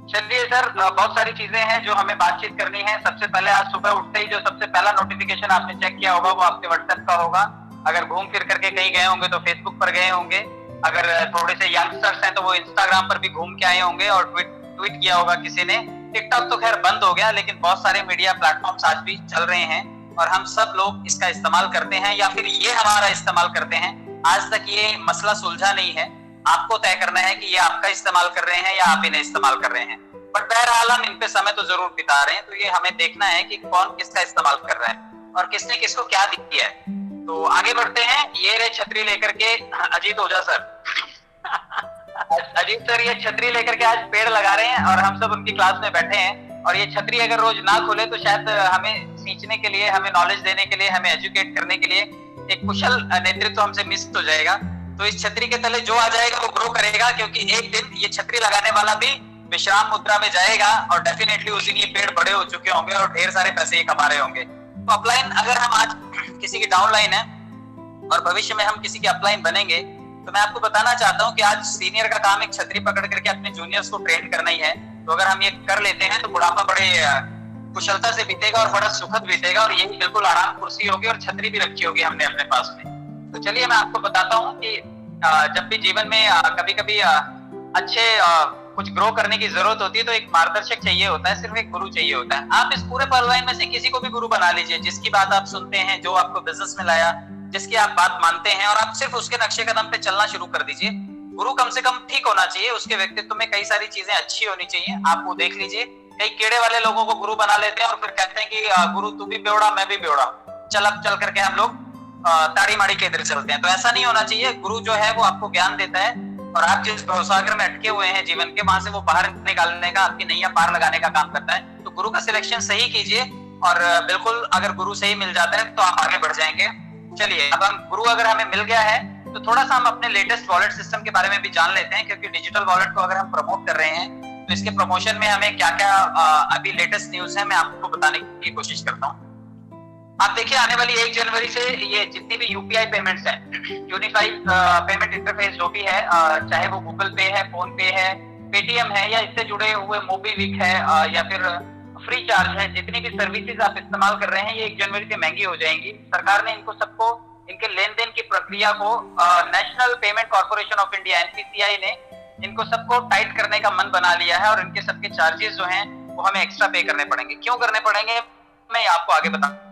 चलिए सर, बहुत सारी चीजें हैं जो हमें बातचीत करनी है। सबसे पहले आज सुबह उठते ही जो सबसे पहला नोटिफिकेशन आपने चेक किया होगा वो आपके व्हाट्सएप का होगा। अगर घूम फिर करके कहीं गए होंगे तो फेसबुक पर गए होंगे। अगर थोड़े से यंगस्टर्स हैं तो वो इंस्टाग्राम पर भी घूम के आए होंगे और ट्वीट ट्वीट किया होगा किसी ने। टिकटॉक तो खैर बंद हो गया, लेकिन बहुत सारे मीडिया प्लेटफॉर्म्स आज भी चल रहे हैं और हम सब लोग इसका इस्तेमाल करते हैं या फिर ये हमारा इस्तेमाल करते हैं। आज तक ये मसला सुलझा नहीं है। आपको तय करना है कि ये आपका इस्तेमाल कर रहे हैं या आप इन्हें इस्तेमाल कर रहे हैं। बट बहरहाल हम इन पे समय तो जरूर बिता रहे हैं, तो ये हमें देखना है कि कौन किसका इस्तेमाल कर रहा है और किसने किसको क्या दिया है। तो आगे बढ़ते हैं। ये रहे छतरी लेकर के अजीत ओझा सर। अजीत सर ये छतरी लेकर के आज पेड़ लगा रहे हैं और हम सब उनकी क्लास में बैठे हैं। और ये छतरी अगर रोज ना खुले तो शायद हमें सींचने के लिए, हमें नॉलेज देने के लिए, हमें एजुकेट करने के लिए एक कुशल नेतृत्व हमसे मिस हो जाएगा। तो इस छतरी के तले जो आ जाएगा वो ग्रो करेगा, क्योंकि एक दिन ये छतरी लगाने वाला भी विश्राम मुद्रा में जाएगा और डेफिनेटली उस दिन ये पेड़ बड़े हो चुके होंगे और ढेर सारे पैसे ये कमा रहे होंगे। तो अपलाइन अगर हम आज किसी की डाउनलाइन है और भविष्य में हम किसी के अपलाइन बनेंगे, तो मैं आपको बताना चाहता हूँ कि आज सीनियर का काम एक छतरी पकड़ करके अपने जूनियर्स को ट्रेन करना ही है। तो अगर हम ये कर लेते हैं तो बुढ़ापा बड़े कुशलता से बीतेगा और बड़ा सुखद बीतेगा और यही बिल्कुल आराम कुर्सी होगी और छतरी भी रखी होगी हमने अपने पास में। तो चलिए मैं आपको बताता हूँ कि जब भी जीवन में कभी कभी अच्छे कुछ ग्रो करने की जरूरत होती है तो एक मार्गदर्शक चाहिए होता है, सिर्फ एक गुरु चाहिए होता है। आप इस पूरे पाइपलाइन में से किसी को भी गुरु बना लीजिए, जिसकी बात आप सुनते हैं, जो आपको बिजनेस में लाया, जिसकी आप बात मानते हैं, और आप सिर्फ उसके नक्शे कदम पे चलना शुरू कर दीजिए। गुरु कम से कम ठीक होना चाहिए, उसके व्यक्तित्व में कई सारी चीजें अच्छी होनी चाहिए। आप वो देख लीजिए। कई कीड़े वाले लोगों को गुरु बना लेते हैं और फिर कहते हैं कि गुरु तू भी बेवड़ा मैं भी बेवड़ा, चल अब चल करके हम लोग ताड़ी माड़ी के इधर चलते हैं। तो ऐसा नहीं होना चाहिए। गुरु जो है वो आपको ज्ञान देता है और आप जिस भवसागर में अटके हुए हैं जीवन के, वहां से वो बाहर निकालने का, आपकी नैया पार लगाने का काम करता है। तो गुरु का सिलेक्शन सही कीजिए और बिल्कुल अगर गुरु सही मिल जाता है तो आप आगे बढ़ जाएंगे। चलिए, अब हम गुरु अगर हमें मिल गया है तो थोड़ा सा हम अपने लेटेस्ट वॉलेट सिस्टम के बारे में भी जान लेते हैं, क्योंकि डिजिटल वॉलेट को अगर हम प्रमोट कर रहे हैं तो इसके प्रमोशन में हमें क्या क्या अभी लेटेस्ट न्यूज है मैं आपको बताने की कोशिश करता हूँ। आप देखिए, आने वाली 1 जनवरी से ये जितनी भी यूपीआई पेमेंट्स है, यूनिफाइड पेमेंट इंटरफेस जो भी है, चाहे वो गूगल पे है, फोन पे है, पेटीएम है या इससे जुड़े हुए मोबीविक है या फिर फ्री चार्ज है, जितनी भी सर्विसेज आप इस्तेमाल कर रहे हैं ये 1 जनवरी से महंगी हो जाएंगी। सरकार ने इनको सबको, इनके लेन देन की प्रक्रिया को national payment corporation of India NPCI ने इनको सबको टाइट करने का मन बना लिया है और इनके सबके चार्जेस जो हैं वो हमें एक्स्ट्रा पे करने पड़ेंगे। क्यों करने पड़ेंगे मैं आपको आगे बताना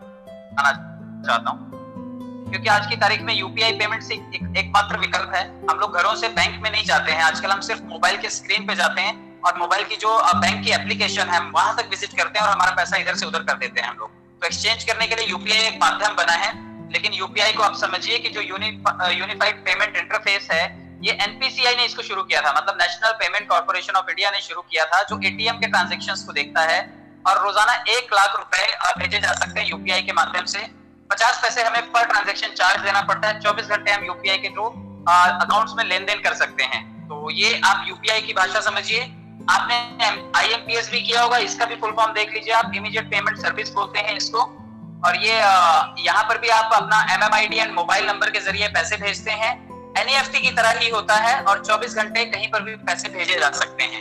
चाहता हूँ, क्योंकि आज की तारीख में यूपीआई पेमेंट से एकमात्र विकल्प है। हम लोग घरों से बैंक में नहीं जाते हैं, आजकल हम सिर्फ मोबाइल के स्क्रीन पे जाते हैं और मोबाइल की जो बैंक की एप्लीकेशन है वहां तक विजिट करते हैं और हमारा पैसा इधर से उधर कर देते हैं हम लोग। तो एक्सचेंज करने के लिए यूपीआई एक माध्यम बना है, लेकिन यूपीआई को आप समझिए कि जो यूनिफाइड पेमेंट इंटरफेस है ये एनपीसीआई ने इसको शुरू किया था, मतलब national payment corporation of India ने शुरू किया था, जो एटीएम के ट्रांजैक्शंस को देखता है और रोजाना 1 लाख रुपए भेजे जा सकते हैं यूपीआई के माध्यम से। 50 पैसे हमें पर ट्रांजैक्शन चार्ज देना पड़ता है। 24 घंटे हम यूपीआई के थ्रू अकाउंट्स में लेन देन कर सकते हैं। तो ये आप यूपीआई की भाषा समझिए। आपने आईएमपीएस भी किया होगा, इसका भी फुल फॉर्म देख लीजिए आप, इमीडिएट पेमेंट सर्विस बोलते हैं इसको। और ये यहाँ पर भी आप अपना एमएमआईडी एंड मोबाइल नंबर के जरिए पैसे भेजते हैं। एनईएफटी की तरह ही होता है और 24 घंटे कहीं पर भी पैसे भेजे जा सकते हैं।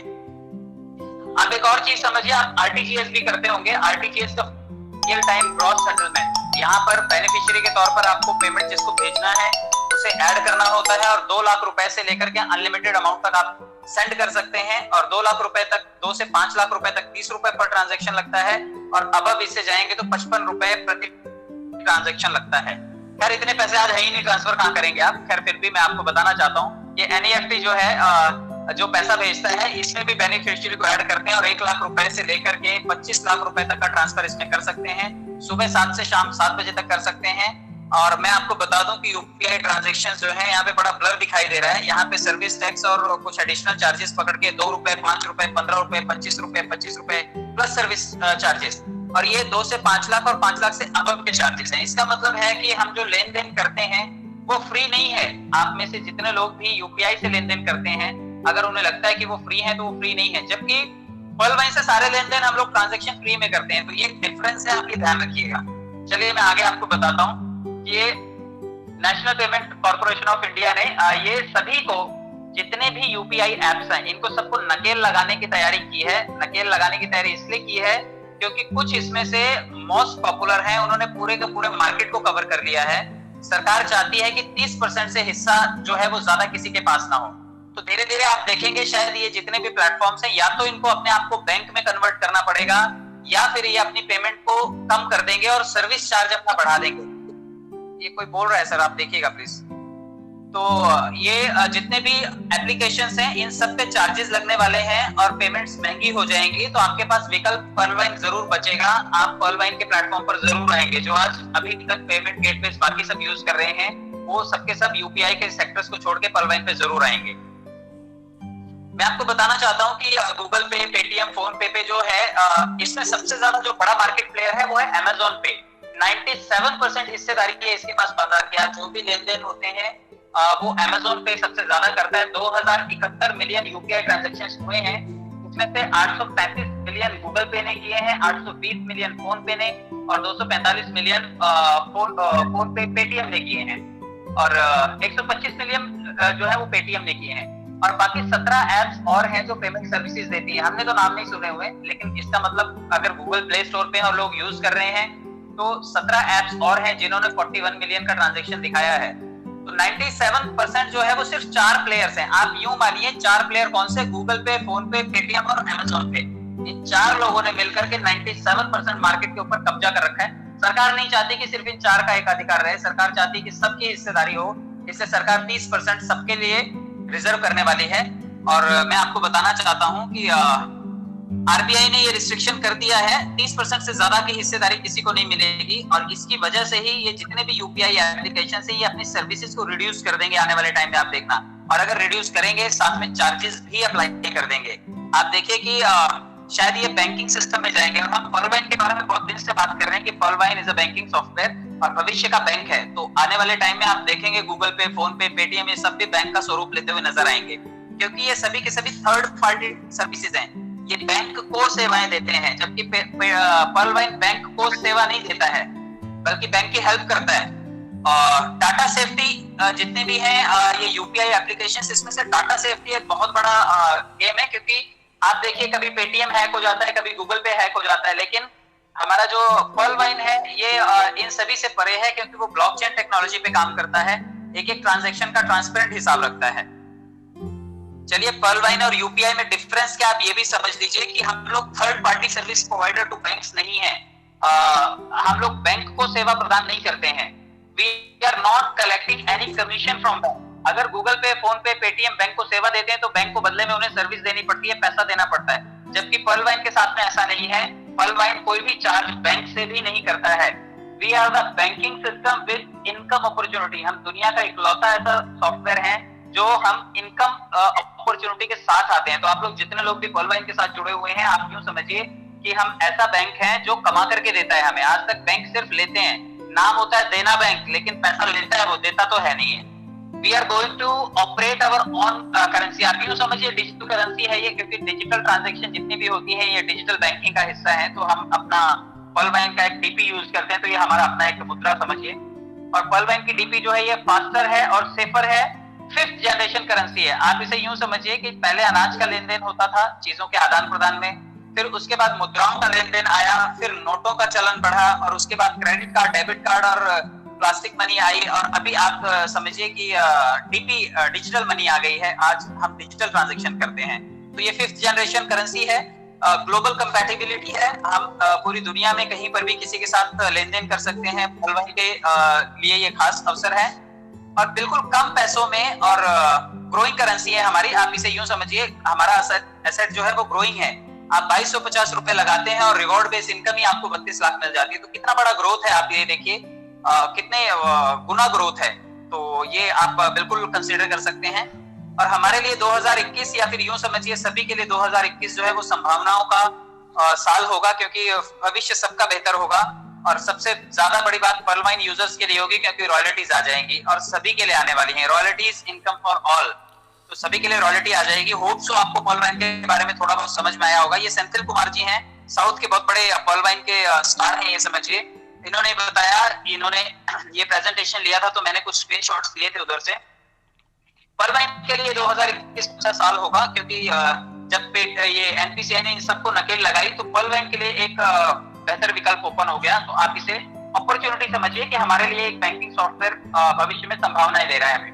आप एक और चीज समझिए, आप आरटीजीएस भी करते होंगे। आरटीजीएस का रियल टाइम ग्रॉस सेटलमेंट, यहाँ पर बेनिफिशियरी के तौर पर आपको पेमेंट जिसको भेजना है उसे ऐड करना होता है और 2 लाख रुपए से लेकर के अनलिमिटेड अमाउंट तक आप सेंड कर सकते हैं। और 2 लाख रुपए तक, 2 से 5 लाख रुपए तक 30 रुपए पर ट्रांजैक्शन लगता है और अब इससे जाएंगे तो 55 रुपए प्रति ट्रांजैक्शन लगता है। खैर इतने पैसे आज है ही नहीं, ट्रांसफर कहाँ करेंगे आप। खैर फिर भी मैं आपको बताना चाहता हूँ, ये एनईएफटी जो है जो पैसा भेजता है इसमें भी बेनिफिशियरी को ऐड करते हैं और 1 लाख रुपए से लेकर के 25 लाख रुपए तक का ट्रांसफर इसमें कर सकते हैं। सुबह 7 से शाम 7 बजे तक कर सकते हैं। और मैं आपको बता दूं कि यूपीआई ट्रांजैक्शंस जो है यहाँ पे बड़ा ब्लर दिखाई दे रहा है। यहाँ पे सर्विस टैक्स और कुछ एडिशनल चार्जेस पकड़ के 2 रुपए, 5 रुपए, 15 रुपए, 25 रुपए, 25 रुपए प्लस सर्विस चार्जेस, और ये 2 से 5 लाख और 5 लाख से अबव के चार्जेस हैं। इसका मतलब है कि हम जो लेन देन करते हैं वो फ्री नहीं है। आप में से जितने लोग भी यूपीआई से लेन देन करते हैं, अगर उन्हें लगता है कि वो फ्री है तो वो फ्री नहीं है, जबकि वर्ल्ड वाइड से सारे लेन देन हम लोग ट्रांजैक्शन फ्री में करते हैं। तो ये डिफरेंस है, आप ये ध्यान रखिएगा। चलिए मैं आगे आपको बताता हूँ। ये national payment corporation of India ने ये सभी को जितने भी यूपीआई एप्स हैं इनको सबको नकेल लगाने की तैयारी की है। नकेल लगाने की तैयारी इसलिए की है क्योंकि कुछ इसमें से मोस्ट पॉपुलर हैं, उन्होंने पूरे के पूरे मार्केट को कवर कर लिया है। सरकार चाहती है कि 30% से हिस्सा जो है वो ज्यादा किसी के पास ना हो। तो धीरे धीरे आप देखेंगे शायद ये जितने भी प्लेटफॉर्म्स हैं या तो इनको अपने आप को बैंक में कन्वर्ट करना पड़ेगा या फिर ये अपनी पेमेंट को कम कर देंगे और सर्विस चार्ज अपना बढ़ा देंगे। ये कोई बोल रहा है सर, आप देखिएगा प्लीज। तो ये जितने भी एप्लीकेशंस हैं इन सब पे चार्जेस लगने वाले हैं और पेमेंट्स महंगी हो जाएंगी। तो आपके पास विकल्प पर्लवाइन जरूर बचेगा, आप पर्लवाइन के प्लेटफॉर्म पर जरूर आएंगे। जो आज अभी तक पेमेंट गेटवे बाकी सब यूज कर रहे हैं वो सबके सब यूपीआई के सेक्टर्स को छोड़ के पर्लवाइन पे जरूर आएंगे। मैं आपको बताना चाहता हूं कि गूगल पे, पेटीएम, फोन पे जो है इसमें सबसे ज्यादा जो बड़ा मार्केट प्लेयर है वो है अमेजोन पे। 97% हिस्सेदारी है इसके पास बाजार के। जो भी लेन देन होते हैं वो अमेजोन पे सबसे ज्यादा करता है। 2071 मिलियन यूपीआई ट्रांजैक्शन हुए हैं, इसमें से 835 मिलियन गूगल पे ने किए हैं, 820 मिलियन फोन पे ने और 245 मिलियन फोन पे पेटीएम ने किए हैं और 125 मिलियन जो है वो पेटीएम ने किए हैं। और बाकी 17 एप्स और हैं जो पेमेंट सर्विसेज देती है। हमने तो नाम नहीं सुने हुए, लेकिन इसका मतलब अगर गूगल प्ले स्टोर पे और लोग यूज कर रहे हैं तो 17 एप्स और हैं जिन्होंने 41 मिलियन का ट्रांजैक्शन दिखाया है। तो 97% जो है वो सिर्फ 4 प्लेयर्स हैं। आप यूं मानिए 4 प्लेयर कौन से? Google Pay, PhonePe, Paytm और अमेजोन पे। इन 4 लोगों ने मिलकर के 97% मार्केट के ऊपर कब्जा कर रखा है। सरकार नहीं चाहती कि सिर्फ इन 4 का एकाधिकार रहे, सरकार चाहती है कि सबकी हिस्सेदारी हो। इससे सरकार 30% सबके लिए रिजर्व करने वाली है। और मैं आपको बताना चाहता हूं कि आरबीआई ने ये रिस्ट्रिक्शन कर दिया है, 30% से ज्यादा की हिस्सेदारी किसी को नहीं मिलेगी। और इसकी वजह से ही ये जितने भी यूपीआई एप्लीकेशन है ये अपनी सर्विसेज को रिड्यूस कर देंगे आने वाले टाइम में, आप देखना। और अगर रिड्यूस करेंगे साथ में चार्जेस भी अप्लाई कर देंगे। आप देखिए कि शायद ये बैंकिंग सिस्टम में जाएंगे। और हम पर्लवाइन के बारे में बहुत दिन से बात कर रहे हैं कि पर्लवाइन इज अ बैंकिंग सॉफ्टवेयर और भविष्य का बैंक है। तो आने वाले टाइम में आप देखेंगे Google Pay, PhonePe, Paytm ये सब भी बैंक का स्वरूप लेते हुए नजर आएंगे, क्योंकि ये सभी के सभी थर्ड पार्टी सर्विसेज हैं। ये बैंक को सेवाएं देते हैं, जबकि पर्लवाइन बैंक को सेवा नहीं देता है बल्कि बैंक की हेल्प करता है। और डाटा सेफ्टी जितने भी हैं ये यूपीआई एप्लीकेशंस, इसमें से डाटा सेफ्टी एक बहुत बड़ा गेम है। क्योंकि आप देखिए कभी पेटीएम हैक हो जाता है, कभी गूगल पे हैक हो जाता है, लेकिन हमारा जो पर्लवाइन है ये इन सभी से परे है, क्योंकि वो ब्लॉकचेन टेक्नोलॉजी पे काम करता है, एक एक ट्रांजैक्शन का ट्रांसपेरेंट हिसाब रखता है। चलिए पर्लवाइन और यूपीआई में डिफरेंस क्या आप ये भी समझ लीजिए कि हम लोग third party service provider to banks नहीं है। हम लोग बैंक को सेवा प्रदान नहीं करते हैं। We are not collecting any commission from bank. अगर Google Pay, PhonePe, Paytm bank को सेवा देते हैं तो बैंक को बदले में उन्हें सर्विस देनी पड़ती है, पैसा देना पड़ता है। जबकि पर्लवाइन के साथ में ऐसा नहीं है। पर्लवाइन कोई भी चार्ज बैंक से भी नहीं करता है। We are the banking system with income opportunity. हम दुनिया का इकलौता ऐसा सॉफ्टवेयर है जो हम इनकम अपॉर्चुनिटी के साथ आते हैं। तो आप लोग जितने लोग भी पर्लवाइन के साथ जुड़े हुए हैं, आप यूं समझिए कि हम ऐसा बैंक है जो कमा करके देता है हमें। आज तक बैंक सिर्फ लेते हैं, नाम होता है देना बैंक, लेकिन पैसा लेता है वो, देता तो है नहीं है। We are going to operate our own currency. आप यूं समझिए डिजिटल करेंसी है ये, क्योंकि डिजिटल ट्रांजैक्शन जितनी भी होती है ये डिजिटल बैंकिंग का हिस्सा है। तो हम अपना पर्लवाइन का एक डीपी यूज करते हैं, तो ये हमारा अपना एक मुद्रा समझिए। और पर्लवाइन की डीपी जो है ये फास्टर है और सेफर है, 5th जनरेशन करेंसी है। आप इसे यूं समझिए कि पहले अनाज का लेन देन होता था चीजों के आदान प्रदान में, फिर उसके बाद मुद्राओं का लेन देन आया, फिर नोटों का चलन बढ़ा और उसके बाद क्रेडिट कार्ड, डेबिट कार्ड और प्लास्टिक मनी आई। और अभी आप समझिए कि डीपी डिजिटल मनी आ गई है। आज हम डिजिटल ट्रांजैक्शन करते हैं। तो ये 5th जनरेशन करेंसी है। ग्लोबल कंपैटिबिलिटी है, हम पूरी दुनिया में कहीं पर भी किसी के साथ लेन देन कर सकते हैं। पर्लवाइन के लिए ये खास अवसर है और बिल्कुल कम पैसों में और ग्रोइंग करेंसी है हमारी। आप इसे यूं समझिए हमारा एसेट जो है वो ग्रोइंग है। आप 2250 रुपए लगाते हैं और रिवॉर्ड बेस्ड इनकम ही आपको 32 लाख मिल जाती है। तो कितना बड़ा ग्रोथ है, आप ये देखिए कितने गुना ग्रोथ है। तो ये आप बिल्कुल कंसीडर कर सकते हैं। और हमारे लिए 2021 या फिर यूं समझिए सभी के लिए 2021 जो है वो संभावनाओं का साल होगा, क्योंकि भविष्य सबका बेहतर होगा। और सबसे ज्यादा बड़ी बात पर्लवाइन यूजर्स के लिए होगी, क्योंकि रॉयल्टीज आ जाएंगी और सभी के लिए आने वाली हैं। रॉयल्टीज इनकम फॉर ऑल, तो सभी के लिए रॉयल्टी आ जाएगी। होप सो आपको पर्लवाइन के बारे में थोड़ा बहुत समझ में आया होगा। ये सेंथिल कुमार जी हैं, साउथ के बहुत बड़े पर्लवाइन के स्टार हैं, ये समझिए। इन्होंने बताया, इन्होंने ये प्रेजेंटेशन लिया था तो मैंने कुछ स्क्रीनशॉट्स लिए थे उधर से। पर्लवाइन के लिए 2021 अच्छा साल होगा, क्योंकि जब ये एनपीसीआई ने इन सबको नकेल लगाई तो पर्ल बैंक के लिए एक बेहतर विकल्प ओपन हो गया। तो आप इसे अपॉर्चुनिटी समझिए कि हमारे लिए एक बैंकिंग सॉफ्टवेयर भविष्य में संभावनाएं दे रहा है हमें।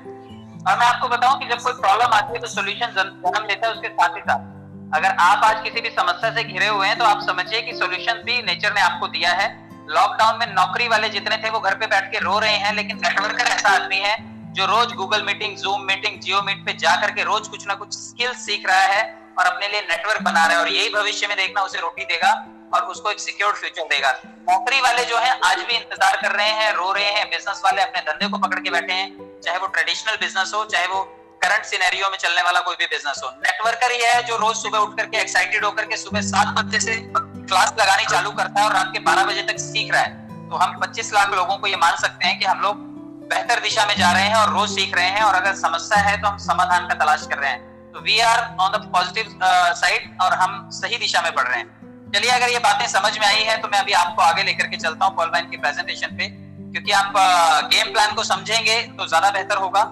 और मैं आपको बताऊं कि जब कोई प्रॉब्लम आती है तो सोल्यूशन जन्म लेता है उसके साथ ही साथ। अगर आप आज किसी भी समस्या से घिरे हुए हैं तो आप समझिए कि सोल्यूशन भी नेचर ने आपको दिया है। लॉकडाउन में नौकरी वाले जितने थे वो घर पे बैठ के रो रहे हैं, लेकिन नेटवर्कर ऐसा आदमी है जो रोज गूगल मीटिंग, जूम मीटिंग, जियो मीट पे जा करके रोज कुछ ना कुछ स्किल सीख रहा है और अपने लिए नेटवर्क बना रहा है, और यही भविष्य में देखना उसे रोटी देगा और उसको एक सिक्योर फ्यूचर देगा। नौकरी वाले जो है आज भी इंतजार कर रहे हैं, रो रहे हैं। बिजनेस वाले अपने धंधे को पकड़ के बैठे हैं, चाहे वो ट्रेडिशनल बिजनेस हो, चाहे वो करंट सिनेरियो में चलने वाला कोई भी बिजनेस हो। नेटवर्कर ही है जो रोज सुबह उठ करके एक्साइटेड होकर के सुबह 7 बजे से क्लास लगानी चालू करता है और रात के 12 बजे तक सीख रहा है। तो हम 25 लाख लोगों को ये मान सकते हैं कि हम लोग बेहतर दिशा में जा रहे हैं और रोज सीख रहे हैं, और अगर समस्या है तो हम समाधान का तलाश कर रहे हैं। तो we are on the positive side और हम सही दिशा में बढ़ रहे हैं। चलिए, अगर ये बातें समझ में आई है तो मैं अभी आपको आगे लेकर के चलता हूँ पर्ल बैंक की प्रेजेंटेशन पे, क्योंकि आप गेम प्लान को समझेंगे तो ज्यादा बेहतर होगा।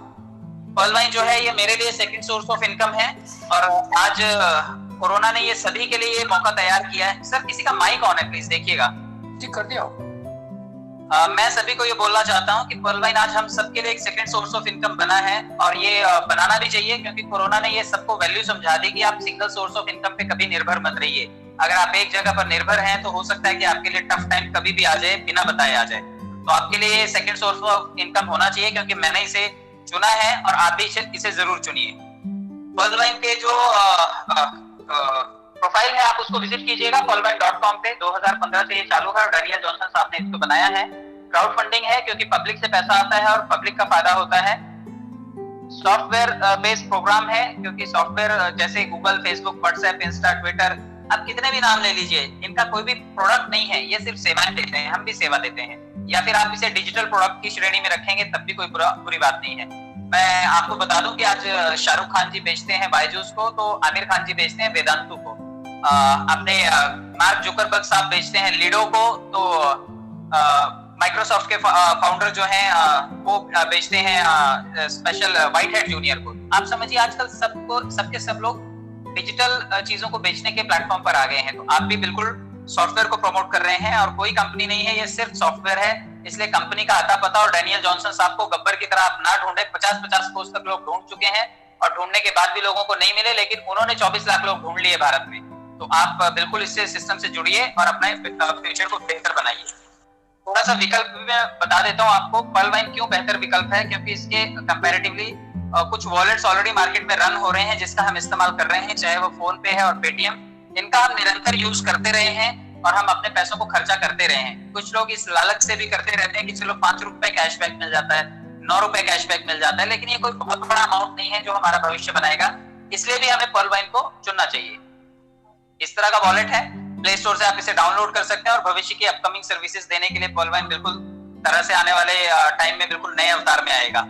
पर्ल बैंक जो है ये मेरे लिए सेकंड सोर्स ऑफ इनकम है, और आज कोरोना ने ये सभी के लिए ये मौका तैयार किया है। सर, किसी का माइक ऑन है, प्लीज देखिएगा। जी, कर दिया। मैं सभी को ये बोलना चाहता हूँ कि पर्ल बैंक आज हम सबके लिए एक सेकंड सोर्स ऑफ इनकम बना है, और ये बनाना भी चाहिए, क्योंकि कोरोना ने ये सबको वैल्यू समझा दी कि आप सिंगल सोर्स ऑफ इनकम पे कभी निर्भर मत रहिए। अगर आप एक जगह पर निर्भर हैं तो हो सकता है कि आपके लिए टफ टाइम कभी भी आ जाए, बिना बताए आ जाए। तो आपके लिए सेकंड सोर्स ऑफ इनकम होना चाहिए, क्योंकि मैंने इसे चुना है और आप भी इसे जरूर चुनिए। पर्ल बैंक के जो प्रोफाइल है आप उसको विजिट कीजिएगा pearlbank.com पे। 2015 से ये चालू है और डेनियल जॉनसन साहब ने इसको बनाया है। क्राउड फंडिंग है, क्योंकि पब्लिक से पैसा आता है और पब्लिक का फायदा होता है। सॉफ्टवेयर बेस्ड प्रोग्राम है, क्योंकि सॉफ्टवेयर जैसे Google, Facebook, WhatsApp, Insta, Twitter, आप कितने भी नाम ले लीजिए, इनका कोई भी प्रोडक्ट नहीं है, ये सिर्फ सेवाएं देते हैं। हम भी सेवा देते हैं, या फिर आप इसे डिजिटल प्रोडक्ट की श्रेणी में रखेंगे तब भी कोई बुरी बात नहीं है। मैं आपको बता दूं कि आज शाहरुख खान जी बेचते हैं बायजूस को, तो आमिर खान जी बेचते हैं वेदांतु को। अपने मार्क जुकरबर्ग साहब बेचते हैं लिडो को, तो माइक्रोसॉफ्ट के फाउंडर जो हैं वो बेचते हैं स्पेशल व्हाइट हेड जूनियर को। आप समझिए आजकल सबके सब लोग डिजिटल चीजों को बेचने के प्लेटफॉर्म पर आ गए हैं। तो आप भी बिल्कुल सॉफ्टवेयर को प्रमोट कर रहे हैं, और कोई कंपनी नहीं है, ये सिर्फ सॉफ्टवेयर है। इसलिए कंपनी का आता पता और डेनियल जॉनसन साहब को गब्बर की तरह आप ना ढूंढे। 50-50 पोस्ट तक लोग ढूंढ चुके हैं, और ढूंढने के बाद भी लोगों को नहीं मिले, लेकिन उन्होंने 24 लाख लोग ढूंढ लिए भारत में। तो आप बिल्कुल इससे सिस्टम से जुड़िए और अपने फ्यूचर को बेहतर बनाइए। थोड़ा सा विकल्प भी मैं बता देता हूँ आपको। पर्ल बैंक क्यों बेहतर विकल्प है, क्योंकि इसके कंपैरेटिवली कुछ वॉलेट्स ऑलरेडी मार्केट में रन हो रहे हैं जिसका हम इस्तेमाल कर रहे हैं, चाहे वो फोन पे है और पेटीएम। इनका हम निरंतर यूज करते रहे हैं और हम अपने पैसों को खर्चा करते रहे हैं। कुछ लोग इस लालच से भी करते रहते हैं कि चलो 5 रुपए कैशबैक मिल जाता है, 9 रुपए कैशबैक मिल जाता है, लेकिन ये कोई बहुत बड़ा अमाउंट नहीं है जो हमारा भविष्य बनाएगा। इसलिए भी हमें पर्ल बैंक को चुनना चाहिए। इस तरह का वॉलेट है, प्ले स्टोर से आप इसे डाउनलोड कर सकते हैं, और भविष्य की अपकमिंग सर्विसेज देने के लिए पर्ल बैंक बिल्कुल तरह से आने वाले टाइम में बिल्कुल नए अवतार में आएगा।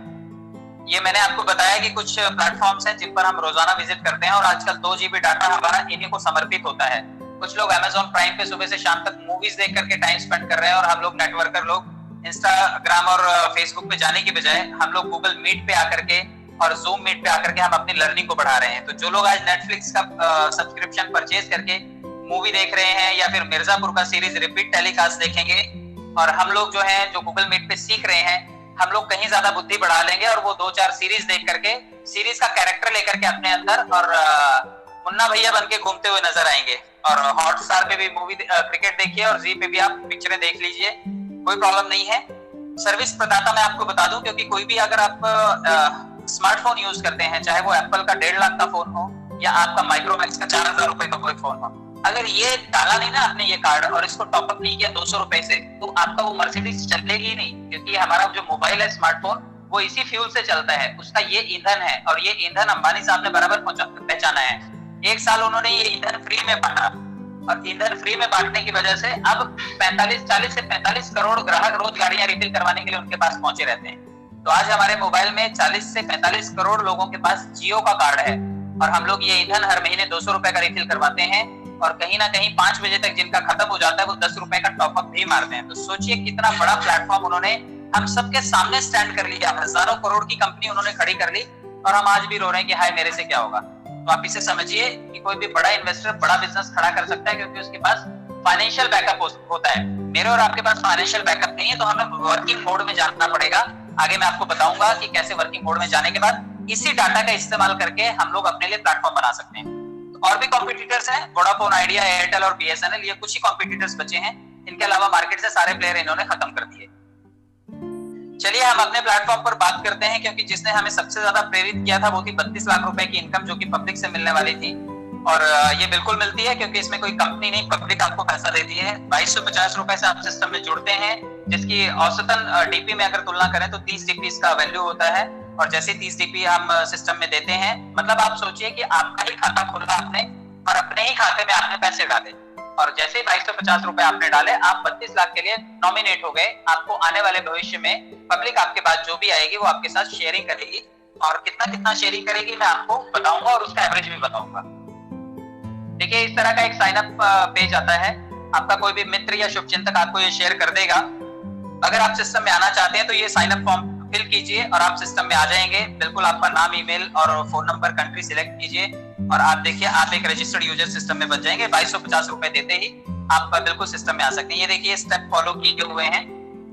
ये मैंने आपको बताया कि कुछ प्लेटफॉर्म्स हैं जिन पर हम रोजाना विजिट करते हैं, और आजकल 2 GB डाटा हमारा इन्हीं को समर्पित होता है। कुछ लोग Amazon प्राइम पे सुबह से शाम तक मूवीज देख करके टाइम स्पेंड कर रहे हैं, और हम लोग नेटवर्कर लोग इंस्टाग्राम और फेसबुक पे जाने की बजाय हम लोग गूगल मीट पे आकर के और जूम मीट पे आकर के हम अपनी लर्निंग को बढ़ा रहे हैं। तो जो लोग आज नेटफ्लिक्स का सब्सक्रिप्शन परचेज करके मूवी देख रहे हैं, या फिर मिर्जापुर का सीरीज रिपीट टेलीकास्ट देखेंगे, और हम लोग जो है जो गूगल मीट पे सीख रहे हैं, हम लोग कहीं ज्यादा बुद्धि बढ़ा लेंगे और वो 2-4 सीरीज देख करके सीरीज का कैरेक्टर लेकर के अपने अंदर और मुन्ना भैया बन के घूमते हुए नजर आएंगे। और हॉटस्टार पे भी मूवी क्रिकेट देखिए, और जी पे भी आप पिक्चरें देख लीजिए, कोई प्रॉब्लम नहीं है। सर्विस प्रदाता मैं आपको बता दूं, क्योंकि कोई भी अगर आप स्मार्टफोन यूज करते हैं, चाहे वो एप्पल का 1.5 लाख का फोन हो या आपका माइक्रोमैक्स का 4000 रुपए का कोई फोन हो, अगर ये डाला नहीं ना आपने ये कार्ड और इसको टॉपअप नहीं किया 200 रुपए से, तो आपका वो मर्सिडीज चलेगी ही नहीं। क्योंकि हमारा जो मोबाइल है, स्मार्टफोन, वो इसी फ्यूल से चलता है, उसका ये ईंधन है, और ये ईंधन अंबानी साहब ने बराबर पहचाना है। 1 साल उन्होंने ये ईंधन फ्री में बांटा, और ईंधन फ्री में बांटने की वजह से अब 40 से 45 करोड़ ग्राहक रोज गाड़ियां रिफिल करवाने के लिए उनके पास पहुंचे रहते हैं। तो आज हमारे मोबाइल में 40 से 45 करोड़ लोगों के पास जियो का कार्ड है, और हम लोग ये ईंधन हर महीने 200 रुपए का रिफिल करवाते हैं, और कहीं ना कहीं 5 बजे तक जिनका खत्म हो जाता है वो 10 रुपए का टॉपअप भी मारते हैं। तो सोचिए कितना बड़ा प्लेटफॉर्म उन्होंने हम सबके सामने स्टैंड कर लिया। हजारों करोड़ की कंपनी उन्होंने खड़ी कर ली, और हम आज भी रो रहे हैं कि हाय मेरे से क्या होगा। तो आप इसे समझिए कि कोई भी बड़ा इन्वेस्टर बड़ा बिजनेस खड़ा कर सकता है क्योंकि उसके पास फाइनेंशियल बैकअप होता है। मेरे और आपके पास फाइनेंशियल बैकअप नहीं है, तो हमें वर्किंग मोड में जाना पड़ेगा। आगे मैं आपको बताऊंगा कि कैसे वर्किंग मोड में जाने के बाद इसी डाटा का इस्तेमाल करके हम लोग अपने लिए प्लेटफॉर्म बना सकते हैं। तो और भी कॉम्पिटिटर्स हैं, वोडाफोन, आइडिया, एयरटेल और बीएसएनएल, ये कुछ ही कॉम्पिटिटर्स बचे हैं। इनके अलावा मार्केट से सारे प्लेयर इन्होंने खत्म कर दिए। चलिए हम अपने प्लेटफॉर्म पर बात करते हैं, क्योंकि जिसने हमें सबसे ज्यादा प्रेरित किया था वो थी 32 लाख रुपए की इनकम, जो कि पब्लिक से मिलने वाली थी। और ये बिल्कुल मिलती है क्योंकि इसमें कोई कंपनी नहीं, पब्लिक आपको पैसा देती है। 2250 रुपए से आप सिस्टम में जुड़ते हैं, जिसकी औसतन डीपी में अगर तुलना करें तो 30 डीपी इसका वैल्यू होता है। और जैसे 30 डीपी हम सिस्टम में देते हैं, मतलब आप सोचिए कि आपका ही खाता खोला आपने और अपने ही खाते में आपने पैसे डाले, और जैसे ही 2250 रुपए आपने डाले, आप 32 लाख के लिए नॉमिनेट हो गए। आपको आने वाले भविष्य में पब्लिक आपके पास जो भी आएगी वो आपके साथ शेयरिंग करेगी, और कितना कितना शेयरिंग करेगी मैं आपको बताऊंगा और उसका एवरेज भी बताऊंगा। देखिए इस तरह का एक साइन अप पेज आता है, आपका कोई भी मित्र या शुभचिंतक आपको ये शेयर कर देगा। अगर आप सिस्टम में आना चाहते हैं तो ये साइन अप फॉर्म फिल कीजिए और आप सिस्टम में आ जाएंगे। बिल्कुल आपका नाम, ईमेल और फोन नंबर, कंट्री सिलेक्ट कीजिए और आप देखिए आप एक रजिस्टर्ड यूजर सिस्टम में बन जाएंगे। 2250 रुपए देते ही आप बिल्कुल सिस्टम में आ सकते हैं। ये देखिए स्टेप फॉलो किए हुए हैं।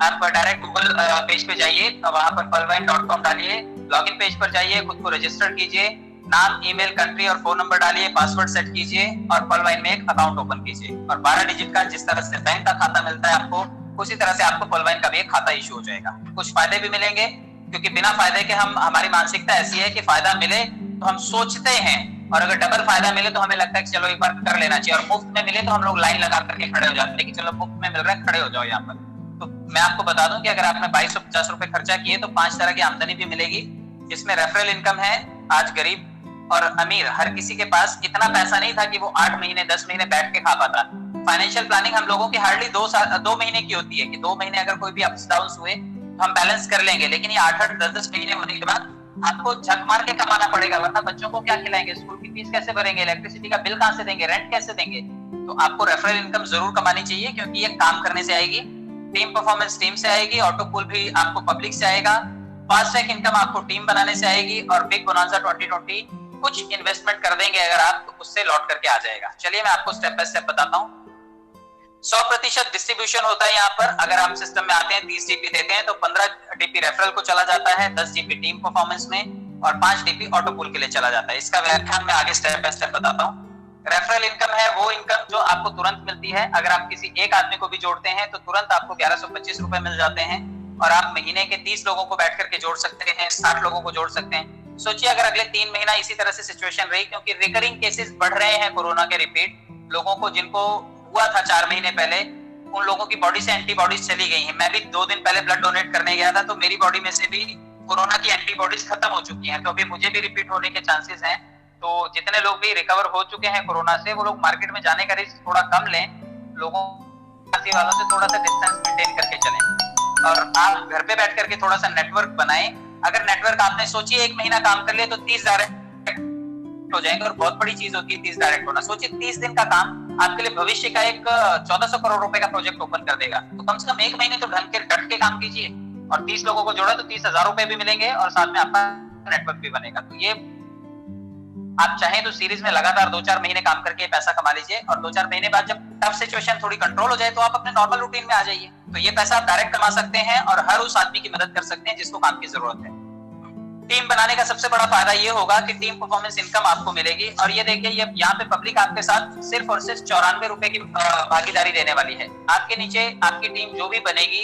आप डायरेक्ट गूगल पेज पे जाइए, वहां पर pearlvine.com डालिए, लॉगिन पेज पर जाइए, खुद को रजिस्टर कीजिए, नाम, ईमेल, कंट्री और फोन नंबर डालिए, पासवर्ड सेट कीजिए और पर्लवाइन में एक अकाउंट ओपन कीजिए। और 12 डिजिट का जिस तरह से बैंक का खाता मिलता है आपको, उसी तरह से आपको पर्लवाइन का भी एक खाता इशू हो जाएगा। कुछ फायदे भी मिलेंगे, क्योंकि बिना फायदे के हमारी मानसिकता ऐसी है कि फायदा मिले तो हम सोचते हैं, और अगर डबल फायदा मिले तो हमें लगता है कि चलो एक बार कर लेना चाहिए, और मुफ्त में मिले तो हम लोग लाइन लगा करके खड़े हो जाते हैं कि चलो मुफ्त में मिल रहा है, खड़े हो जाओ यहाँ पर। तो मैं आपको बता दूं कि अगर आपने 2250 रुपए खर्चा किए तो 5 तरह की आमदनी भी मिलेगी, जिसमें रेफरल इनकम है। आज गरीब और अमीर हर किसी के पास इतना पैसा नहीं था कि वो 8 महीने 10 महीने बैठ के खा पाता। फाइनेंशियल प्लानिंग हम लोगों की हार्डली 2 महीने की होती है कि 2 महीने अगर कोई भी अप्स डाउन हुए तो हम बैलेंस कर लेंगे, लेकिन ये 8-8 10-10 महीने होने के बाद आपको झक मार के कमाना पड़ेगा, वरना बच्चों को क्या खिलाएंगे, स्कूल की फीस कैसे भरेंगे, इलेक्ट्रिसिटी का बिल कहां से देंगे, रेंट कैसे देंगे। तो आपको रेफरल इनकम जरूर कमानी चाहिए, क्योंकि ये काम करने से आएगी, टीम परफॉर्मेंस टीम से आएगी, ऑटो पुल भी आपको पब्लिक से आएगा, फास्ट ट्रैक इनकम आपको टीम बनाने से आएगी, और बिग बोनांजा 2020 कुछ इन्वेस्टमेंट कर देंगे अगर आप, तो उससे लौट करके आ जाएगा। चलिए मैं आपको स्टेप बाय स्टेप बताता हूँ। 100% डिस्ट्रीब्यूशन होता है यहाँ पर। अगर आप सिस्टम में आते हैं, 30 डीपी देते हैं तो 15 डीपी रेफरल को चला जाता है, 10 डीपी टीम परफॉर्मेंस में और 5 डीपी ऑटो पुल के लिए चला जाता है। इसका व्याख्यान मैं आगे स्टेप बाय स्टेप बताता हूँ। रेफरल इनकम है वो इनकम जो आपको तुरंत मिलती है। अगर आप किसी एक आदमी को भी जोड़ते हैं तो तुरंत आपको 1125 रुपए मिल जाते हैं, और आप महीने के 30 लोगों को बैठ करके जोड़ सकते हैं, 60 लोगों को जोड़ सकते हैं। सोचिए अगर अगले 3 महीना इसी तरह से सिचुएशन रही, क्योंकि रिकरिंग केसेस बढ़ रहे हैं कोरोना के, रिपीट लोगों को जिनको हुआ था 4 महीने पहले, उन लोगों की बॉडी से एंटीबॉडीज चली गई हैं। मैं भी 2 दिन पहले ब्लड डोनेट करने गया था, तो मेरी बॉडी में से भी कोरोना की एंटीबॉडीज खत्म हो चुकी हैं, तो अभी मुझे भी रिपीट होने के चांसेस हैं। तो जितने लोग भी रिकवर हो चुके हैं कोरोना से, वो लोग मार्केट में जाने का रिस्क थोड़ा कम लें, लोगों वालों से थोड़ा सा डिस्टेंस मेंटेन करके चलें, और आप घर पे बैठ करके थोड़ा सा नेटवर्क बनाएं। अगर नेटवर्क आपने सोचिए 1 महीना काम कर लिया तो 30 डायरेक्ट हो जाएंगे, और बहुत बड़ी चीज होती है 30 डायरेक्ट होना। सोचिए 30 दिन का काम आपके लिए भविष्य का एक 1400 करोड़ रुपए का प्रोजेक्ट ओपन कर देगा। तो कम से कम 1 महीने तो ढंग के डट के काम कीजिए, और 30 लोगों को जोड़ा तो 30,000 रुपए भी मिलेंगे, और साथ में आपका नेटवर्क भी बनेगा। तो ये आप चाहें तो सीरीज में लगातार 2-4 महीने काम करके पैसा कमा लीजिए, और 2-4 महीने बाद जब टफ सिचुएशन थोड़ी कंट्रोल हो जाए तो आप अपने नॉर्मल रूटीन में आ जाइए। तो ये पैसा आप डायरेक्ट कमा सकते हैं और हर उस आदमी की मदद कर सकते हैं जिसको काम की जरूरत है। टीम बनाने का सबसे बड़ा फायदा ये होगा कि टीम परफॉर्मेंस इनकम आपको मिलेगी। और ये देखिए, ये यहाँ पे पब्लिक आपके साथ सिर्फ और सिर्फ 94 रुपए की भागीदारी देने वाली है। आपके नीचे आपकी टीम जो भी बनेगी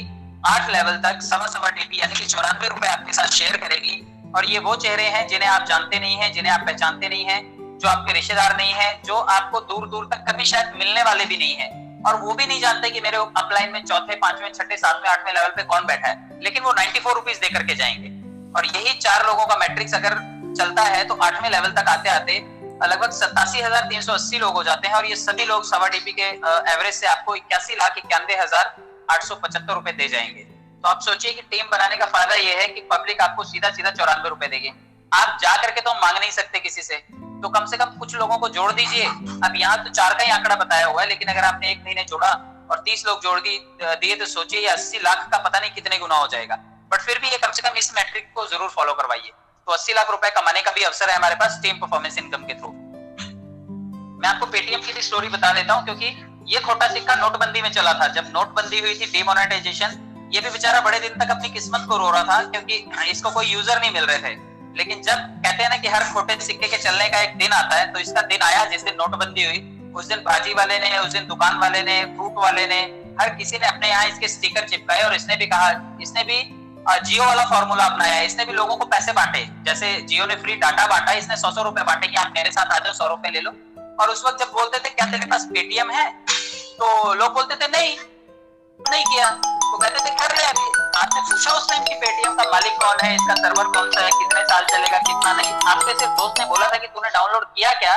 8 लेवल तक सवा टीपी यानी कि 94 रुपए आपके साथ शेयर करेगी। और ये वो चेहरे हैं जिन्हें आप जानते नहीं हैं, जिन्हें आप पहचानते नहीं हैं, जो आपके रिश्तेदार नहीं है, जो आपको दूर दूर तक कभी शायद मिलने वाले भी नहीं है, और वो भी नहीं जानते कि मेरे अपलाइन में 4th, 5वें, 6ठे, 7वें, 8वें लेवल पे कौन बैठा है, लेकिन वो 94 रुपीज दे करके जाएंगे। और यही 4 लोगों का मैट्रिक्स अगर चलता है तो 8वें लेवल तक आते आते लगभग 87,380 लोग हो जाते हैं, और ये सभी लोग सवा डीपी के एवरेज से आपको 81,91,875 रुपए दे जाएंगे। तो आप सोचिए कि टीम बनाने का फायदा ये है कि पब्लिक आपको सीधा सीधा 94 रुपए देगी। आप जा करके तो मांग नहीं सकते किसी से, तो कम से कम कुछ लोगों को जोड़ दीजिए। अब यहाँ तो 4 का ही आंकड़ा बताया हुआ है, लेकिन अगर आपने 1 महीने जोड़ा और 30 लोग जोड़ दिए तो सोचिए 80 लाख का पता नहीं कितने गुना हो जाएगा। बट फिर भी ये कम से कम इस मैट्रिक को जरूर फॉलो करवाइए। तो तो 80 लाख रुपए कमाने का भी अवसर है हमारे पास टीम परफॉर्मेंस इनकम के थ्रू। मैं आपको पेटीएम की भी स्टोरी बता देता हूँ, क्योंकि ये खोटा सिक्का नोटबंदी में चला था। जब नोटबंदी हुई थी, डीमोनेटाइजेशन, ये भी बेचारा बड़े दिन तक अपनी किस्मत को रो रहा था, क्योंकि इसको कोई यूजर नहीं मिल रहे थे। लेकिन जब कहते हैं ना कि हर खोटे सिक्के के चलने का एक दिन आता है, तो इसका दिन आया जिस दिन नोटबंदी हुई। उस दिन भाजी वाले ने, उस दिन दुकान वाले ने, फ्रूट वाले ने, हर किसी ने अपने यहाँ इसके स्टिकर चिपकाए। और इसने भी कहा, इसने भी जियो वाला फॉर्मूला अपनाया है। इसने भी लोगों को पैसे बांटे, जैसे जियो ने फ्री डाटा बांटा, इसने 100 रुपए बांटे कि आप मेरे साथ आ जाओ, 100 रुपए ले लो। और उस वक्त जब बोलते थे क्या तेरे पास पेटीएम है, तो लोग बोलते थे नहीं किया। तो कहते थे कर रहे अभी। आपने पूछा उस टाइम की पेटीएम का मालिक कौन है, इसका सर्वर कौन सा है, कितने साल चलेगा, कितना नहीं। आपके सिर्फ दोस्त ने बोला था कि तूने डाउनलोड किया क्या,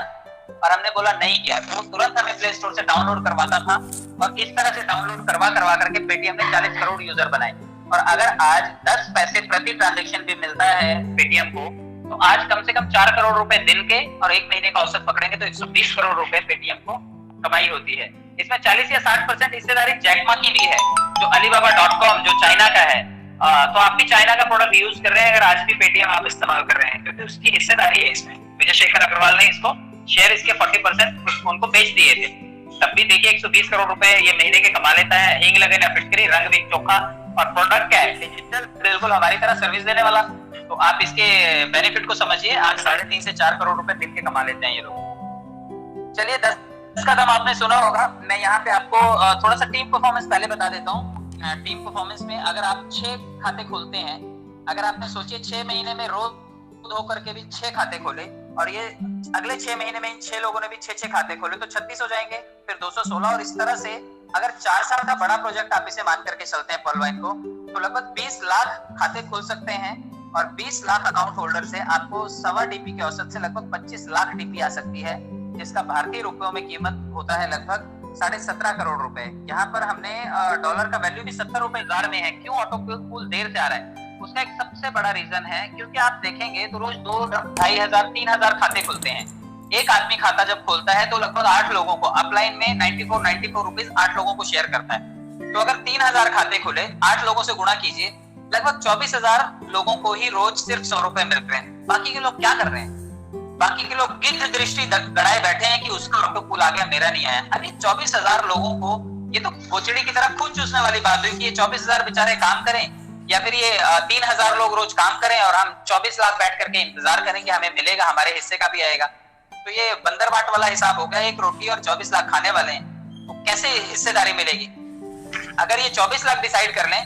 और हमने बोला नहीं किया। तो तुरंत हमें प्ले स्टोर से डाउनलोड करवाता था, और इस तरह से डाउनलोड करवा करके पेटीएम ने 40 करोड़ यूजर बनाए। और अगर आज 10 पैसे प्रति ट्रांजेक्शन भी मिलता है पेटीएम को, तो आज कम से कम 4 करोड़ रुपए दिन के और एक महीने का औसत पकड़ेंगे तो 120 करोड़ रुपए पेटीएम को कमाई होती है। इसमें 40 या 60% हिस्सेदारी जैक मा की भी है, जो alibaba.com जो चाइना का है। तो आप भी चाइना का प्रोडक्ट यूज कर रहे हैं अगर आज भी पेटीएम आप इस्तेमाल कर रहे हैं, क्योंकि उसकी हिस्सेदारी है इसमें। विजय शेखर अग्रवाल ने इसको शेयर इसके 40% उनको बेच दिए थे। तब भी देखिए 120 करोड़ रुपए ये महीने के कमा लेता है। हींग लगे ना फिटकरी, रंग भी चोखा, और प्रोडक्ट क्या है, डिजिटल, बिल्कुल हमारी तरह सर्विस देने वाला। तो आप इसके बेनिफिट को समझिए। आज 3.5 से 4 करोड़ रुपए दिन के कमा लेते हैं ये लोग। चलिए 10 कदम आपने सुना होगा। मैं यहाँ पे आपको थोड़ा सा टीम परफॉर्मेंस पहले बता देता हूँ। टीम परफॉर्मेंस में अगर आप 6 खाते खोलते हैं, अगर आपने सोचिए 6 महीने में रोज धो करके भी 6 खाते खोले, और ये अगले 6 महीने में इन 6 लोगों ने भी 6 खाते खोले, तो 36 हो जाएंगे, फिर 216। और इस तरह से अगर 4 साल का बड़ा प्रोजेक्ट आप इसे मान करके चलते हैं पर्लवाइन को, तो लगभग 20 लाख खाते खोल सकते हैं। और 20 लाख अकाउंट होल्डर से आपको 1.25 डीपी के औसत से लगभग 25 लाख डीपी आ सकती है, जिसका भारतीय रुपयों में कीमत होता है लगभग 17.5 करोड़ रुपए। यहाँ पर हमने डॉलर का वैल्यू भी 70 रुपए हजार में है। क्यों ऑटो पूल देर से आ रहा है, उसका एक सबसे बड़ा रीजन है, क्योंकि आप देखेंगे तो रोज 2, 2,500, 3,000 खाते खुलते हैं। एक आदमी खाता जब खोलता है तो लगभग 8 लोगों को, अपलाइन में 94 रुपीज 8 लोगों को शेयर करता है। तो अगर 3,000 खाते खुले, 8 लोगों से गुणा कीजिए, लगभग 24,000 लोगों को ही रोज सिर्फ 100 रुपए मिल रहे हैं। बाकी के लोग क्या कर रहे हैं? बाकी के लोग गिद्ध दृष्टि गड़ाए बैठे हैं कि उसका ऑटो पूल आ गया, मेरा नहीं आया। अभी 24,000 लोगों को, ये तो बोचड़ी की तरह खून चूसने वाली बात हुई कि ये 24,000 बेचारे काम करें, या फिर ये 3,000 लोग रोज काम करें और हम 24 लाख बैठ करके इंतजार करें कि हमें मिलेगा, हमारे हिस्से का भी आएगा। तो ये बंदर बाट वाला हिसाब हो गया। एक रोटी और 24 लाख खाने वाले हैं, तो कैसे हिस्सेदारी मिलेगी? अगर ये 24 लाख डिसाइड कर लें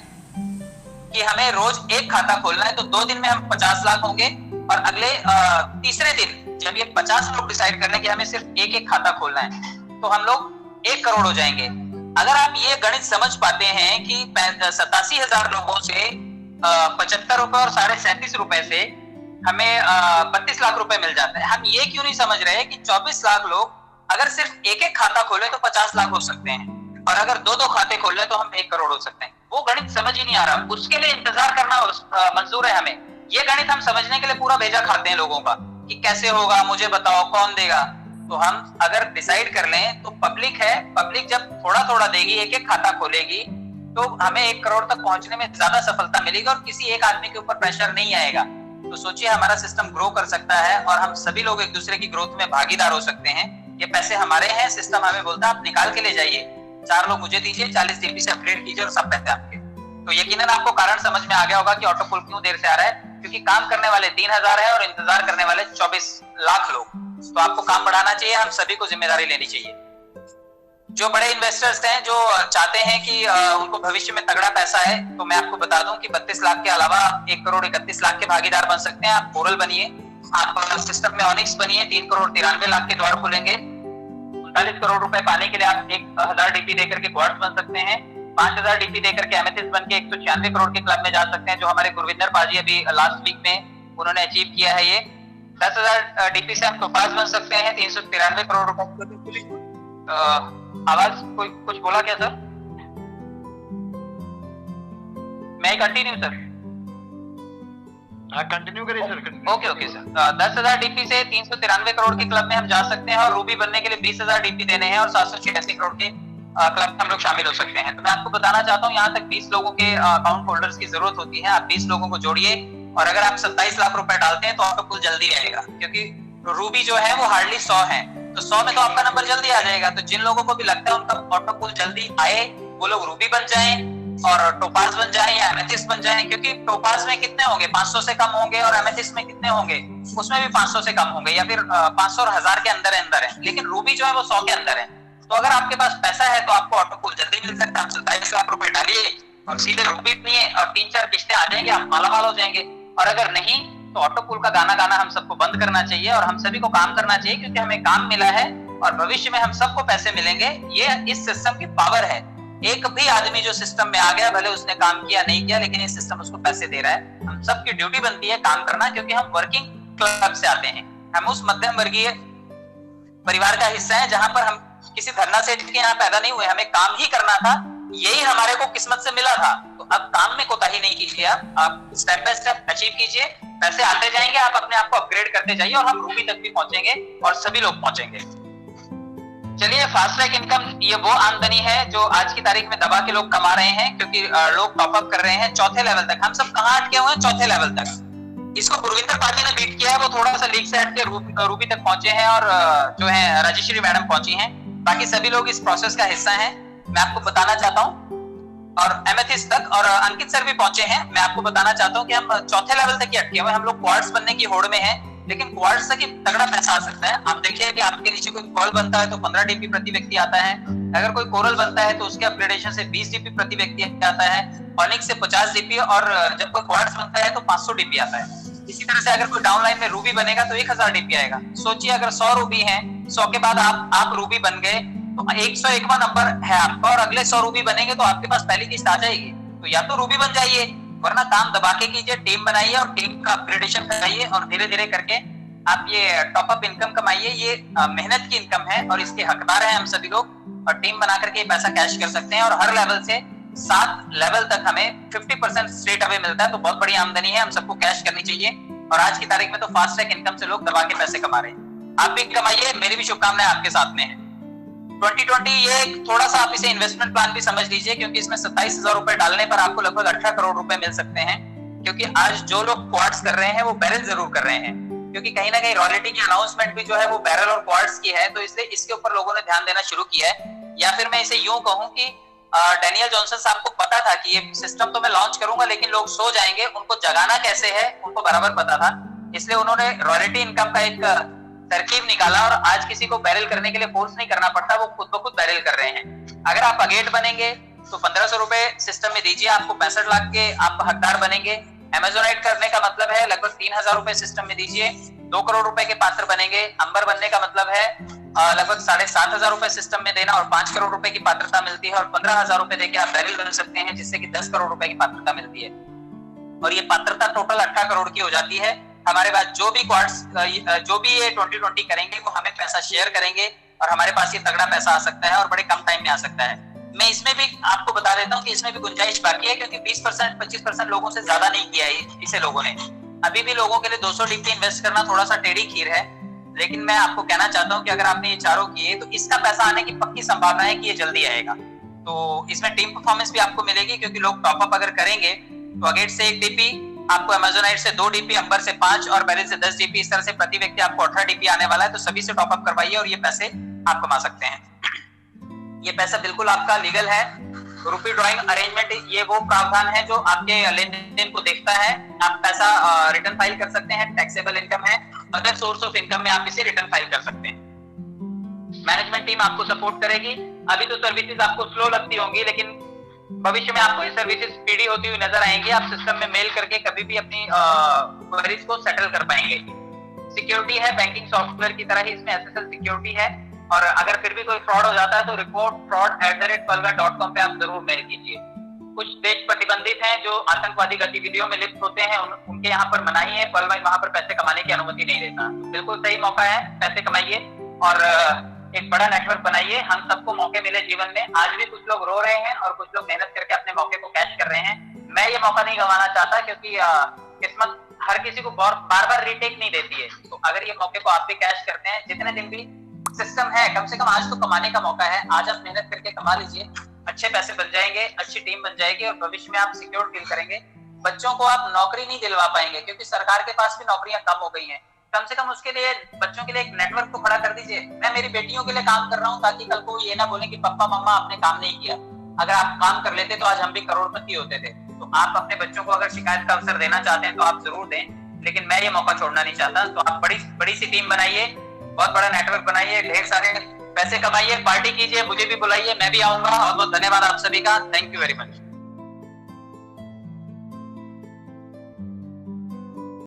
कि हमें रोज एक खाता खोलना है, तो 2 दिन में हम 50 लाख होंगे, और अगले तीसरे दिन जब ये 50 लोग डिसाइड कर लें कि हमें सिर्फ एक खाता खोलना है, तो हम लोग 1 करोड़ हो जाएंगे। अगर आप ये गणित समझ पाते हैं कि 87,000 लोगों से 75 रुपए और 37.5 रुपए से हमें 32 लाख रुपए मिल जाता है, हम ये क्यों नहीं समझ रहे कि 24 लाख लोग अगर सिर्फ एक खाता खोले तो 50 लाख हो सकते हैं, और अगर 2-2 खाते खोले तो हम 1 करोड़ हो सकते हैं। वो गणित समझ ही नहीं आ रहा। उसके लिए इंतजार करना मंजूर है हमें। ये गणित हम समझने के लिए पूरा भेजा खाते हैं लोगों का कि कैसे होगा, मुझे बताओ, कौन देगा। तो हम अगर डिसाइड कर लें तो पब्लिक है, पब्लिक जब थोड़ा थोड़ा देगी, एक खाता खोलेगी, तो हमें 1 करोड़ तक पहुंचने में ज्यादा सफलता मिलेगी और किसी एक आदमी के ऊपर प्रेशर नहीं आएगा। तो सोचिए हमारा सिस्टम ग्रो कर सकता है और हम सभी लोग एक दूसरे की ग्रोथ में भागीदार हो सकते हैं। ये पैसे हमारे हैं, सिस्टम हमें बोलता है आप निकाल के ले जाइए, 4 लोग मुझे दीजिए, 40 डीपी से अपग्रेड कीजिए और सब पैसे आपके। तो यकीनन आपको कारण समझ में आ गया होगा कि ऑटो पूल क्यों देर से आ रहा है, क्योंकि काम करने वाले 3,000 है और इंतजार करने वाले 24 लाख लोग। तो आपको काम बढ़ाना चाहिए, हम सभी को जिम्मेदारी लेनी चाहिए। जो बड़े इन्वेस्टर्स हैं जो चाहते हैं कि उनको भविष्य में तगड़ा पैसा है, तो मैं आपको बता दूं कि 32 लाख के अलावा 1 करोड़ 31 लाख के भागीदार बन सकते हैं। आप कोरल बनिए, आप सिस्टम में ऑनिक्स बनिए, 3 करोड़ 93 लाख के द्वार खुलेंगे। 39 करोड़ रुपए पाने के लिए आप 1,000 डीपी देकर के क्वार्ट्स बन सकते हैं। 5,000 डीपी देकर के एमेथिस्ट बन के 196 करोड़ के क्लब में जा सकते हैं, जो हमारे गुरविंदर पाजी अभी लास्ट वीक में उन्होंने अचीव किया है। ये 10,000 डीपी से हम टोपाज बन सकते हैं 393 करोड़ रुपए। आवाज कोई कुछ बोला क्या सर? मैं कंटिन्यू सर? कंटिन्यू करिए सर। Okay sir. 10,000 डीपी से 393 करोड़ के क्लब में हम जा सकते हैं और रूबी बनने के लिए 20,000 डीपी देने हैं और 786 करोड़ के क्लब में हम लोग शामिल हो सकते हैं। तो मैं आपको बताना चाहता हूँ यहाँ तक 20 लोगों के अकाउंट होल्डर्स की जरूरत होती है। आप 20 लोगों को जोड़िए और अगर आप 27 लाख रुपए डालते हैं तो ऑटो पुल जल्दी आएगा, क्योंकि रूबी जो है वो हार्डली 100 है, तो 100 में तो आपका नंबर जल्दी आ जाएगा। तो जिन लोगों को भी लगता है उनका ऑटो पुल जल्दी आए, वो लोग रूबी बन जाएं और टोपाज बन जाएं या एमेथिस्ट बन जाएं, क्योंकि टोपाज में कितने होंगे, 500 से कम होंगे, और एमेथिस्ट में कितने होंगे, उसमें भी 500 से कम होंगे, या फिर 500 और 1000 के अंदर है, लेकिन रूबी जो है वो 100 के अंदर है। तो अगर आपके पास पैसा है तो आपको ऑटो पुल जल्दी मिल सकता है। आप 27 लाख रुपए डालिए और सीधे रूबी बनिए और 3-4 किस्तें आ जाएंगे, आप मालामाल हो जाएंगे। और अगर नहीं तो ऑटो पुल का गाना गाना हम सबको बंद करना चाहिए और हम सभी को काम करना चाहिए, क्योंकि हमें काम मिला है और भविष्य में हम सबको पैसे मिलेंगे। ये इस सिस्टम की पावर है। एक भी आदमी जो सिस्टम में आ गया, भले उसने काम किया नहीं किया, लेकिन ये सिस्टम उसको पैसे दे रहा है। हम सबकी ड्यूटी बनती है काम करना, क्योंकि हम वर्किंग क्लब से आते हैं। हम उस मध्यम वर्गीय परिवार का हिस्सा है जहां पर हम किसी धरना सेठ के यहाँ पैदा नहीं हुए, हमें काम ही करना था, यही हमारे को किस्मत से मिला था। तो अब काम में कोताही नहीं कीजिए, आप स्टेप बाय स्टेप अचीव कीजिए, पैसे आते जाएंगे, आप अपने आप को अपग्रेड करते जाइए और हम रूबी तक भी पहुंचेंगे और सभी लोग पहुंचेंगे। चलिए, फास्ट ट्रैक इनकम ये वो आमदनी है जो आज की तारीख में दबा के लोग कमा रहे हैं, क्योंकि लोग टॉप अप कर रहे हैं चौथे लेवल तक। हम सब कहाँ अटके हुए हैं? चौथे लेवल तक। इसको गुरविंदर पाजी ने बीट किया है, वो थोड़ा सा लीग से हट के रूबी तक पहुंचे हैं और जो है राजेश्वरी मैडम पहुंची हैं। बाकी सभी लोग इस प्रोसेस का हिस्सा हैं, मैं आपको बताना चाहता हूँ। और एमेथिस्ट तक और अंकित सर भी पहुंचे हैं। मैं आपको बताना चाहता हूँ कि हम चौथे लेवल तक ही अटके हुए हैं। हम लोग क्वार्ट्स बनने की होड़ में हैं, लेकिन क्वार्ट्स तक ही तगड़ा पैसा आ सकता है। आप देखिए कि आपके नीचे कोई पर्ल बनता है तो 15 डीपी प्रति व्यक्ति आता है। अगर कोई कोरल बनता है तो उसके अपग्रेडेशन से 20 डीपी प्रति व्यक्ति आता है, ऑनिक्स से 50 डीपी, और जब कोई क्वार्ट्स बनता है तो 500 डीपी आता है। इसी तरह से अगर कोई डाउनलाइन में रूबी बनेगा तो 1000 डीपी आएगा। सोचिए, अगर 100 रूबी है, 100 के बाद आप रूबी बन गए तो 101वां नंबर है आपका, और अगले 100 रूबी बनेंगे तो आपके पास पहली किस्त आ जाएगी। तो या तो रूबी बन जाइए, वरना काम दबा के कीजिए, टीम बनाइए और टीम का अपग्रेडेशन कराइए, और धीरे धीरे करके आप ये टॉप अप इनकम कमाइए। ये मेहनत की इनकम है और इसके हकदार हैं हम सभी लोग, और टीम बना करके पैसा कैश कर सकते हैं। और हर लेवल से 7 लेवल तक हमें 50% स्ट्रेट अवे मिलता है, तो बहुत बड़ी आमदनी है, हम सबको कैश करनी चाहिए। और आज की तारीख में तो फास्ट ट्रैक इनकम से लोग दबा के पैसे कमा रहे हैं। आप भी कमाइए, मेरी भी शुभकामनाएं आपके साथ में है। 2020 ये थोड़ा सा आप इसे इन्वेस्टमेंट प्लान भी समझ लीजिए, क्योंकि इसमें 27,000 रुपए डालने पर आपको लगभग 18 करोड़ रुपए मिल सकते हैं। क्योंकि आज जो लोग क्वार्ट्स कर रहे हैं वो बैरल जरूर कर रहे हैं, क्योंकि कहीं ना कहीं रॉयल्टी की अनाउंसमेंट भी जो है वो बैरल और क्वार्ट्स की है, तो इसलिए इसके ऊपर लोगों ने ध्यान देना शुरू किया है। या फिर मैं इसे यूं कहूं कि डैनियल जॉनसन साहब को पता था कि ये सिस्टम तो मैं लॉन्च करूंगा लेकिन लोग सो जाएंगे, उनको जगाना कैसे है उनको बराबर पता था, इसलिए उन्होंने रॉयल्टी इनकम का एक तरकीब निकाला। और आज किसी को बैरल करने के लिए फोर्स नहीं करना पड़ता, वो खुद ब खुद बैरल कर रहे हैं। अगर आप अगेट बनेंगे तो 1500 रुपए सिस्टम में दीजिए, आपको 65 लाख के आप हकदार बनेंगे। अमेजोनाइट करने का मतलब है लगभग 3000 रुपए सिस्टम में दीजिए, 2 करोड़ रुपए के पात्र बनेंगे। अंबर बनने का मतलब है लगभग 7,500 रुपए सिस्टम में देना और 5 करोड़ रुपए की पात्रता मिलती है, और 15,000 रुपए देके आप बैरल बन सकते हैं, जिससे कि 10 करोड़ रुपए की पात्रता मिलती है। और ये पात्रता टोटल 18 करोड़ की हो जाती है। हमारे पास जो भी क्वार्ट्स जो भी ये 2020 करेंगे वो हमें पैसा शेयर करेंगे, और हमारे पास ये तगड़ा पैसा आ सकता है और बड़े कम टाइम में आ सकता है। मैं इसमें भी आपको बता देता हूँ कि इसमें भी गुंजाइश बाकी है, क्योंकि 20% 25% लोगों से ज्यादा नहीं किया है इसे लोगों ने। अभी भी लोगों के लिए 200 डीपी इन्वेस्ट करना थोड़ा सा टेढ़ी खीर है, लेकिन मैं आपको कहना चाहता हूँ कि अगर आपने ये चारों किए तो इसका पैसा आने की पक्की संभावना है कि ये जल्दी आएगा। तो इसमें टीम परफॉर्मेंस भी आपको मिलेगी, क्योंकि लोग टॉप अप अगर करेंगे तो अगेट से 1 डीपी, आपको अमेजोनाइट से 2 डीपी, अंबर से 5 और बैरल से 10 डीपी, इस तरह से प्रति व्यक्ति आपको 18 डीपी आने वाला है। तो सभी से टॉप अप करवाइए और ये पैसे आप कमा सकते हैं। ये पैसा बिल्कुल आपका लीगल है। रुपी ड्रॉइंग अरेंजमेंट ये वो प्रावधान है जो आपके लेन देन को देखता है। आप पैसा रिटर्न फाइल कर सकते हैं, टैक्सेबल इनकम है, अदर सोर्स ऑफ इनकम में आप इसे रिटर्न फाइल कर सकते हैं। मैनेजमेंट टीम आपको सपोर्ट करेगी। अभी तो सर्विसेज आपको स्लो लगती होंगी, लेकिन भविष्य में आपको ये सर्विसेज स्पीडी होती हुई नजर आएंगी। आप सिस्टम में मेल करके कभी भी अपनी क्वेरीज को सेटल कर पाएंगे। सिक्योरिटी है बैंकिंग सॉफ्टवेयर की तरह ही, इसमें SSL सिक्योरिटी है। और अगर फिर भी कोई फ्रॉड हो जाता है तो रिपोर्ट fraud@pearlware.com पे आप जरूर मेल कीजिए। कुछ देश प्रतिबंधित हैं जो आतंकवादी गतिविधियों में लिप्त होते हैं, उनके यहाँ पर मनाही है। पर्लवाइन वहां पर पैसे कमाने की अनुमति नहीं देता। बिल्कुल सही मौका है, पैसे कमाइए और एक बड़ा नेटवर्क बनाइए। हम सबको मौके मिले जीवन में। आज भी कुछ लोग रो रहे हैं और कुछ लोग मेहनत करके अपने मौके को कैश कर रहे हैं। मैं ये मौका नहीं गंवाना चाहता, क्योंकि किस्मत हर किसी को बार बार रीटेक नहीं देती है। तो अगर ये मौके को आप भी कैश करते हैं, जितने दिन भी सिस्टम है, कम से कम आज तो कमाने का मौका है। आज आप मेहनत करके कमा लीजिए, अच्छे पैसे बन जाएंगे, अच्छी टीम बन जाएगी और भविष्य में आप सिक्योर फील करेंगे। बच्चों को आप नौकरी नहीं दिलवा पाएंगे, क्योंकि सरकार के पास भी नौकरियां कम हो गई हैं। कम से कम उसके लिए बच्चों के लिए एक नेटवर्क को खड़ा कर दीजिए। मैं मेरी बेटियों के लिए काम कर रहा हूँ ताकि कल को ये ना बोले कि पापा मम्मा आपने काम नहीं किया। अगर आप काम कर लेते तो आज हम भी करोड़पति होते थे। तो आप अपने बच्चों को अगर शिकायत का अवसर देना चाहते हैं तो आप जरूर दें, लेकिन मैं ये मौका छोड़ना नहीं चाहता। तो आप बड़ी सी टीम बनाइए, बहुत बड़ा नेटवर्क बनाइए, ढेर सारे पैसे कमाइए, पार्टी कीजिए, मुझे भी बुलाइए, मैं भी आऊंगा। और बहुत धन्यवाद आप सभी का। Thank you very much.